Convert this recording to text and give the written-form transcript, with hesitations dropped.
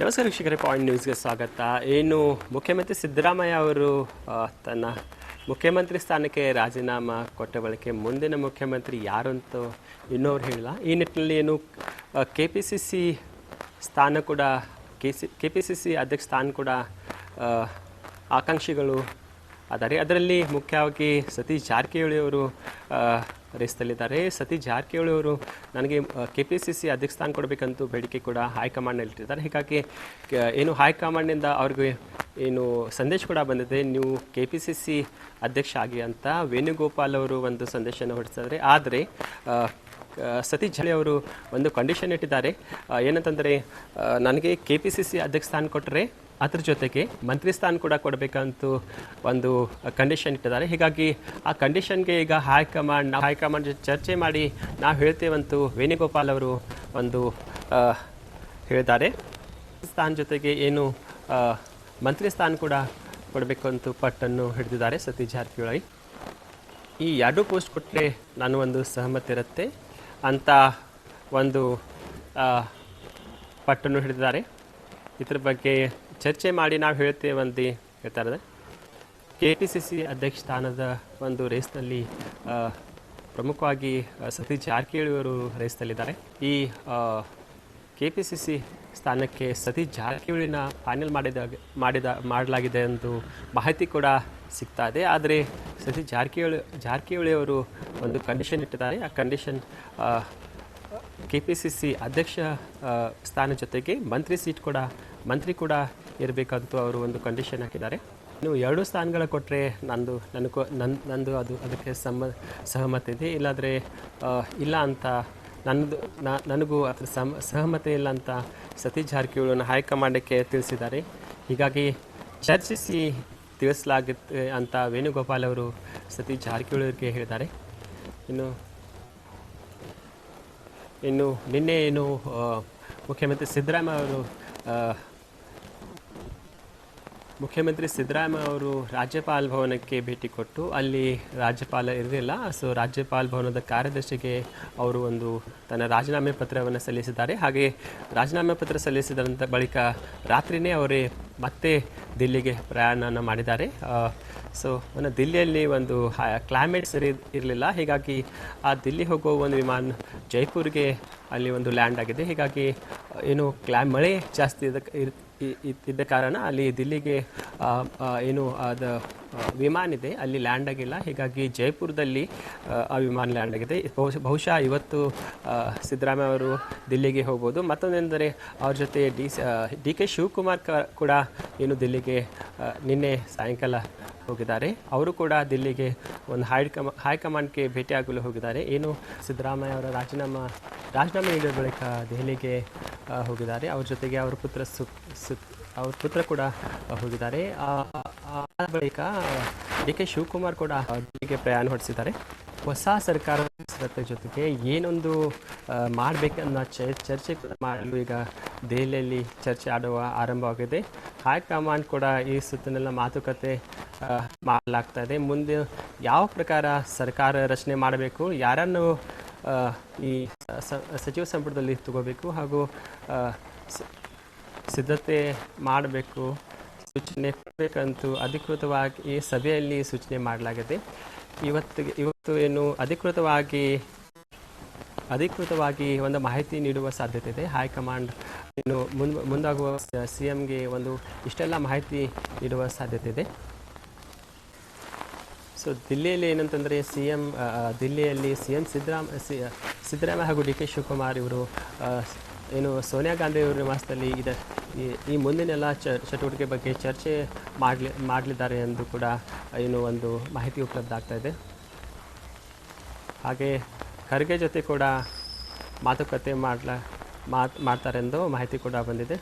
ನಮಸ್ಕಾರ ವೀಕ್ಷಕರೇ, ಪಾಯಿಂಟ್ ನ್ಯೂಸ್ಗೆ ಸ್ವಾಗತ. ಏನು ಮುಖ್ಯಮಂತ್ರಿ ಸಿದ್ದರಾಮಯ್ಯ ಅವರು ತನ್ನ ಮುಖ್ಯಮಂತ್ರಿ ಸ್ಥಾನಕ್ಕೆ ರಾಜೀನಾಮೆ ಕೊಟ್ಟ ಬಳಿಕ ಮುಂದಿನ ಮುಖ್ಯಮಂತ್ರಿ ಯಾರು ಅಂತ ಇನ್ನೂ ಅವ್ರು ಹೇಳಿಲ್ಲ. ಈ ನಿಟ್ಟಿನಲ್ಲಿ ಏನು KPCC ಸ್ಥಾನ ಕೂಡ KPCC ಅಧ್ಯಕ್ಷ ಸ್ಥಾನ ಕೂಡ ಆಕಾಂಕ್ಷಿಗಳು ಆದರೆ ಅದರಲ್ಲಿ ಮುಖ್ಯವಾಗಿ ಸತೀಶ್ ಜಾರಕಿಹೊಳಿ ಅವರು ರೇಸ್ದಲ್ಲಿದ್ದಾರೆ. ಸತೀಶ್ ಜಾರಕಿಹೊಳಿ ಅವರು ನನಗೆ KPCC ಅಧ್ಯಕ್ಷ ಸ್ಥಾನ ಕೊಡಬೇಕಂತೂ ಬೇಡಿಕೆ ಕೂಡ ಹೈಕಮಾಂಡ್ನಲ್ಲಿ ಇಟ್ಟಿದ್ದಾರೆ. ಹೀಗಾಗಿ ಏನು ಹೈಕಮಾಂಡ್ನಿಂದ ಅವ್ರಿಗೆ ಏನು ಸಂದೇಶ ಕೂಡ ಬಂದಿದೆ, ನೀವು KPCC ಅಧ್ಯಕ್ಷ ಆಗಿ ಅಂತ ವೇಣುಗೋಪಾಲ್ ಅವರು ಒಂದು ಸಂದೇಶವನ್ನು ಹೊರಡಿಸಿದ್ದಾರೆ. ಆದರೆ ಸತೀಶ್ ಜಾರಕಿಹೊಳಿ ಅವರು ಒಂದು ಕಂಡೀಷನ್ ಇಟ್ಟಿದ್ದಾರೆ. ಏನಂತಂದರೆ, ನನಗೆ KPCC ಅಧ್ಯಕ್ಷ ಸ್ಥಾನ ಕೊಟ್ಟರೆ ಅದ್ರ ಜೊತೆಗೆ ಮಂತ್ರಿ ಸ್ಥಾನ ಕೂಡ ಕೊಡಬೇಕಂತೂ ಒಂದು ಕಂಡೀಷನ್ ಇಟ್ಟಿದ್ದಾರೆ. ಹೀಗಾಗಿ ಆ ಕಂಡೀಷನ್ಗೆ ಈಗ ಹೈಕಮಾಂಡ್ ಚರ್ಚೆ ಮಾಡಿ ನಾವು ಹೇಳ್ತೇವಂತೂ ವೇಣುಗೋಪಾಲ್ ಅವರು ಒಂದು ಹೇಳಿದ್ದಾರೆ. ಸ್ಥಾನ ಜೊತೆಗೆ ಏನು ಮಂತ್ರಿ ಸ್ಥಾನ ಕೂಡ ಕೊಡಬೇಕು ಅಂತೂ ಪಟ್ಟನ್ನು ಹಿಡಿದಿದ್ದಾರೆ ಸತೀಶ್ ಜಾರಕಿಹೊಳಿ. ಈ ಎರಡು ಪೋಸ್ಟ್ ಕೊಟ್ಟರೆ ನಾನು ಒಂದು ಸಹಮತಿ ಇರುತ್ತೆ ಅಂತ ಒಂದು ಪಟ್ಟನ್ನು ಹಿಡಿದಿದ್ದಾರೆ. ಇದ್ರ ಬಗ್ಗೆ ಚರ್ಚೆ ಮಾಡಿ ನಾವು ಹೇಳ್ತೇವಂತ ಹೇಳ್ತಾರೆ. KPCC ಅಧ್ಯಕ್ಷ ಸ್ಥಾನದ ಒಂದು ರೇಸ್ನಲ್ಲಿ ಪ್ರಮುಖವಾಗಿ ಸತೀಶ್ ಜಾರಕಿಹೊಳಿ ಅವರು ರೇಸ್ನಲ್ಲಿದ್ದಾರೆ. ಈ KPCC ಸ್ಥಾನಕ್ಕೆ ಸತೀಶ್ ಜಾರಕಿಹೊಳಿನ ಫೈನಲ್ ಮಾಡಲಾಗಿದೆ ಎಂದು ಮಾಹಿತಿ ಕೂಡ ಸಿಗ್ತಾ ಇದೆ. ಆದರೆ ಸತೀಶ್ ಜಾರಕಿಹೊಳಿ ಅವರು ಒಂದು ಕಂಡೀಷನ್ ಇಟ್ಟಿದ್ದಾರೆ. ಆ ಕಂಡೀಷನ್ KPCC ಅಧ್ಯಕ್ಷ ಸ್ಥಾನ ಜೊತೆಗೆ ಮಂತ್ರಿ ಕೂಡ ಇರಬೇಕಂತೂ ಅವರು ಒಂದು ಕಂಡೀಷನ್ ಹಾಕಿದ್ದಾರೆ. ಇನ್ನು 2 ಸ್ಥಾನಗಳ ಕೊಟ್ಟರೆ ನಂದು ಅದಕ್ಕೆ ಸಹಮತಿ ಇದೆ, ಇಲ್ಲಾದರೆ ಇಲ್ಲ ಅಂತ ನನಗೂ ಅದರ ಸಹಮತಿ ಇಲ್ಲ ಅಂತ ಸತೀಶ್ ಜಾರಕಿಹೊಳಿಯನ್ನು ಹೈಕಮಾಂಡಕ್ಕೆ ತಿಳಿಸಿದ್ದಾರೆ. ಹೀಗಾಗಿ ಚರ್ಚಿಸಿ ತಿಳಿಸಲಾಗುತ್ತೆ ಅಂತ ವೇಣುಗೋಪಾಲ್ ಅವರು ಸತೀಶ್ ಜಾರಕಿಹೊಳಿ ಅವರಿಗೆ ಹೇಳಿದ್ದಾರೆ. ಇನ್ನು ನಿನ್ನೆ ಮುಖ್ಯಮಂತ್ರಿ ಸಿದ್ದರಾಮಯ್ಯ ಅವರು ರಾಜ್ಯಪಾಲ ಭವನಕ್ಕೆ ಭೇಟಿ ಕೊಟ್ಟು ಅಲ್ಲಿ ರಾಜ್ಯಪಾಲ ಇರಲಿಲ್ಲ. ಸೊ ರಾಜ್ಯಪಾಲ ಭವನದ ಕಾರ್ಯದರ್ಶಿಗೆ ಅವರು ತನ್ನ ರಾಜೀನಾಮೆ ಪತ್ರವನ್ನು ಸಲ್ಲಿಸಿದ್ದಾರೆ. ಹಾಗೆ ರಾಜೀನಾಮೆ ಪತ್ರ ಸಲ್ಲಿಸಿದಂಥ ಬಳಿಕ ರಾತ್ರಿಯೇ ಅವರೇ ಮತ್ತೆ ದಿಲ್ಲಿಗೆ ಪ್ರಯಾಣ ಮಾಡಿದ್ದಾರೆ. ಸೊ ದಿಲ್ಲಿಯಲ್ಲಿ ಕ್ಲೈಮೇಟ್ ಸರಿ ಇರಲಿಲ್ಲ. ಹೀಗಾಗಿ ಆ ದಿಲ್ಲಿ ಹೋಗೋ ಒಂದು ವಿಮಾನ ಜೈಪುರ್ಗೆ ಅಲ್ಲಿ ಲ್ಯಾಂಡ್ ಆಗಿದೆ. ಹೀಗಾಗಿ ಮಳೆ ಜಾಸ್ತಿ ಇದ್ದ ಕಾರಣ ಅಲ್ಲಿ ದಿಲ್ಲಿಗೆ ಅದು ವಿಮಾನ ಇದೆ ಅಲ್ಲಿ ಲ್ಯಾಂಡ್ ಆಗಿಲ್ಲ. ಹೀಗಾಗಿ ಜೈಪುರದಲ್ಲಿ ಆ ವಿಮಾನ ಲ್ಯಾಂಡ್ ಆಗಿದೆ. ಬಹುಶಃ ಇವತ್ತು ಸಿದ್ದರಾಮಯ್ಯ ಅವರು ದಿಲ್ಲಿಗೆ ಹೋಗ್ಬೋದು. ಮತ್ತೊಂದೆಂದರೆ ಅವ್ರ ಜೊತೆ DK ಶಿವಕುಮಾರ್ ಕೂಡ ದಿಲ್ಲಿಗೆ ನಿನ್ನೆ ಸಾಯಂಕಾಲ ಹೋಗಿದ್ದಾರೆ. ಅವರು ಕೂಡ ದಿಲ್ಲಿಗೆ ಒಂದು ಹೈಕಮಾಂಡ್ಗೆ ಭೇಟಿಯಾಗಲು ಹೋಗಿದ್ದಾರೆ. ಸಿದ್ದರಾಮಯ್ಯ ಅವರ ರಾಜೀನಾಮೆ ನೀಡಿದ ಬಳಿಕ ದೆಹಲಿಗೆ ಹೋಗಿದ್ದಾರೆ. ಅವ್ರ ಜೊತೆಗೆ ಅವ್ರ ಪುತ್ರ ಕೂಡ ಹೋಗಿದ್ದಾರೆ. ಆ ಬಳಿಕ DK ಶಿವಕುಮಾರ್ ಕೂಡ ದಿಲ್ಲಿಗೆ ಪ್ರಯಾಣ ಹೊರಡಿಸಿದ್ದಾರೆ. ಹೊಸ ಸರ್ಕಾರದ ಜೊತೆಗೆ ಏನೊಂದು ಮಾಡಬೇಕನ್ನೋ ಚರ್ಚೆ ಮಾಡಲು ಈಗ ದೆಹಲಿಯಲ್ಲಿ ಚರ್ಚೆ ಆರಂಭವಾಗಿದೆ. ಹೈಕಮಾಂಡ್ ಕೂಡ ಈ ಸುತ್ತಿನೆಲ್ಲ ಮಾತುಕತೆ ಮಾಡಲಾಗ್ತಾ ಇದೆ. ಮುಂದೆ ಯಾವ ಪ್ರಕಾರ ಸರ್ಕಾರ ರಚನೆ ಮಾಡಬೇಕು, ಯಾರನ್ನು ಈ ಸಚಿವ ಸಂಪುಟದಲ್ಲಿ ತಗೋಬೇಕು ಹಾಗೂ ಸಿದ್ಧತೆ ಮಾಡಬೇಕು, ಸೂಚನೆ ಕೊಡಬೇಕಂತೂ ಅಧಿಕೃತವಾಗಿ ಈ ಸಭೆಯಲ್ಲಿ ಸೂಚನೆ ಮಾಡಲಾಗಿದೆ. ಇವತ್ತು ಅಧಿಕೃತವಾಗಿ ಒಂದು ಮಾಹಿತಿ ನೀಡುವ ಸಾಧ್ಯತೆ ಇದೆ. ಹೈಕಮಾಂಡ್ ಮುಂದಾಗುವ CMಗೆ ಇಷ್ಟೆಲ್ಲ ಮಾಹಿತಿ ನೀಡುವ ಸಾಧ್ಯತೆ ಇದೆ. ಸೊ ದಿಲ್ಲಿಯಲ್ಲಿ ಏನಂತಂದರೆ ದಿಲ್ಲಿಯಲ್ಲಿ CM ಸಿದ್ದರಾಮಯ್ಯ ಹಾಗೂ DK ಶಿವಕುಮಾರ್ ಇವರು ಸೋನಿಯಾ ಗಾಂಧಿ ಅವರ ನಿವಾಸದಲ್ಲಿ ಈ ಮುಂದಿನೆಲ್ಲ ಚಟುವಟಿಕೆ ಬಗ್ಗೆ ಚರ್ಚೆ ಮಾಡಲಿದ್ದಾರೆ ಎಂದು ಕೂಡ ಒಂದು ಮಾಹಿತಿ ಉಪಲಬ್ಧ ಆಗ್ತಾ ಇದೆ. ಹಾಗೆ ಖರ್ಗೆ ಜೊತೆ ಕೂಡ ಮಾತುಕತೆ ಮಾಡ್ತಾರೆಂದು ಮಾಹಿತಿ ಕೂಡ ಬಂದಿದೆ.